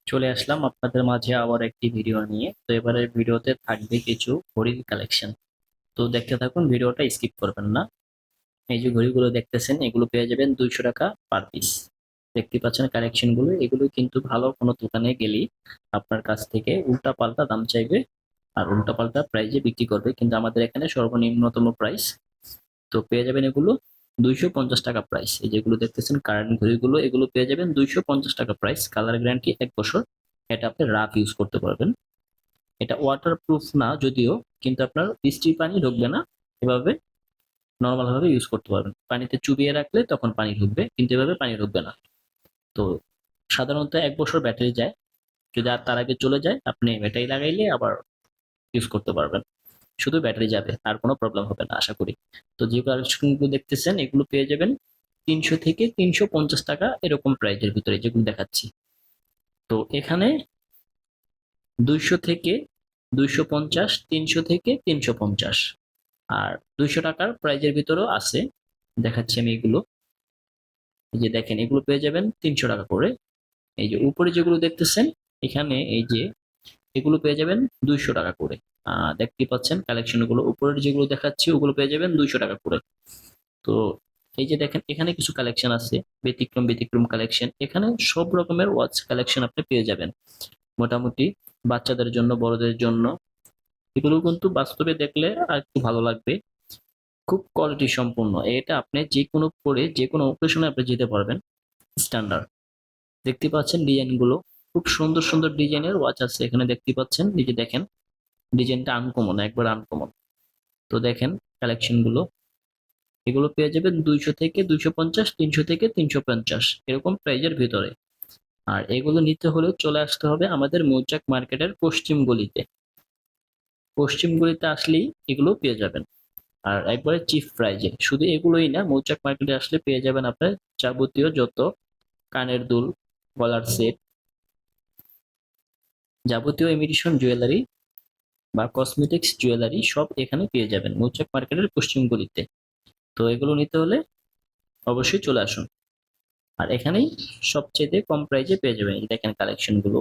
চলে আসলাম আপনাদের মাঝে আবার একটি ভিডিও নিয়ে। তো এবারের ভিডিওতে থাকবে কিছু ঘড়ির কালেকশন। তো দেখতে থাকুন, ভিডিওটা স্কিপ করবেন না। এই যে ঘড়িগুলো দেখতেছেন, এগুলো পেয়ে যাবেন 200 টাকা পার পিস। দেখতে পাচ্ছেন কালেকশন গুলো, এগুলো কিন্তু ভালো কোনো দোকানে গেলেই আপনার কাছ থেকে উল্টা পাল্টা দাম চাইবে আর উল্টা পাল্টা প্রাইজে বিক্রি করবে, কিন্তু আমাদের এখানে সর্বনিম্নতম প্রাইস। তো পেয়ে যাবেন এগুলো 250 টাকা প্রাইস। এই যেগুলো দেখতেছেন কারেন্ট ঘড়িগুলো, এগুলো পেয়ে যাবেন 250 টাকা প্রাইস, কালার গ্যারান্টি 1 বছর। এটা আপনি রাফ ইউজ করতে পারবেন। এটা ওয়াটার প্রুফ না যদিও, কিন্তু আপনার বৃষ্টির পানি ঢুকবে না। এভাবে নর্মাল ভাবে ইউজ করতে পারবেন। পানিতে চুবিয়ে রাখলে তখন পানি ঢুকবে, কিন্তু এভাবে পানি ঢুকবে না। তো সাধারণত 1 বছর ব্যাটারি যায়। যদি আর তার আগে চলে যায়, আপনি ব্যাটারি লাগাইলে আবার ইউজ করতে পারবেন। শুধু ব্যাটারি যাবে, আর কোনো প্রবলেম হবে না আশা করি। তো যে কালেকশনগুলো দেখতেছেন, এগুলো পেয়ে যাবেন 300 থেকে 350 টাকা এরকম প্রাইজের ভিতরে যেগুলো দেখাচ্ছি। তো এখানে 200 থেকে 250, 300 থেকে 350, আর 200 টাকার প্রাইজের ভিতরেও আছে। দেখাচ্ছি আমি এগুলো। এই যে দেখেন, এগুলো পেয়ে যাবেন 300 টাকা করে। এই যে উপরে যেগুলো দেখতেছেন, এখানে এই যে এগুলো পেয়ে যাবেন 200 টাকা করে। দেখতে পাচ্ছেন কালেকশন গুলো, উপরের যেগুলো দেখাচ্ছি ওগুলো পেয়ে যাবেন 200 টাকা করে। তো এই যে দেখেন, এখানে কিছু কালেকশন আছে, ব্যতিক্রম ব্যতিক্রম কালেকশন। এখানে সব রকমের ওয়াচ কালেকশন আপনি পেয়ে যাবেন মোটামুটি, বাচ্চাদের জন্য বড়দের জন্য। এগুলো কিন্তু বাস্তবে দেখলে আর একটু ভালো লাগবে। খুব কোয়ালিটি সম্পূর্ণ, এটা আপনি যে কোনো পরে যে কোনো অকেশনে আপনি যেতে পারবেন। স্ট্যান্ডার্ড। দেখতে পাচ্ছেন ডিজাইন গুলো, খুব সুন্দর সুন্দর ডিজাইনের ওয়াচ আছে এখানে, দেখতে পাচ্ছেন। এই যে দেখেন, ডিজাইনটা আনকমন, একবার আনকমন। তো দেখেন কালেকশন গুলো, এগুলো পেয়ে যাবেন 200 থেকে 250, 300 থেকে 350 এরকম প্রাইজের ভিতরে। আর এগুলো নিতে হলে চলে আসতে হবে আমাদের মৌচাক মার্কেটের পশ্চিম গলিতে। পশ্চিম গলিতে আসলেই এগুলো পেয়ে যাবেন। আর একবারে চিপ প্রাইজে। শুধু এগুলোই না, মৌচাক মার্কেটে আসলে পেয়ে যাবেন আপনার যাবতীয় যত কানের দুল, গলার সেট, যাবতীয় ইমিটেশন জুয়েলারি বা কসমেটিক্স জুয়েলারি সব এখানে পেয়ে যাবেন মৌচাক মার্কেটের পশ্চিম গলিতে। তো এগুলো নিতে হলে অবশ্যই চলে আসুন। আর এখানেই সবচেয়ে কম প্রাইজে পেয়ে যাবেন। এই দেখেন কালেকশন গুলো,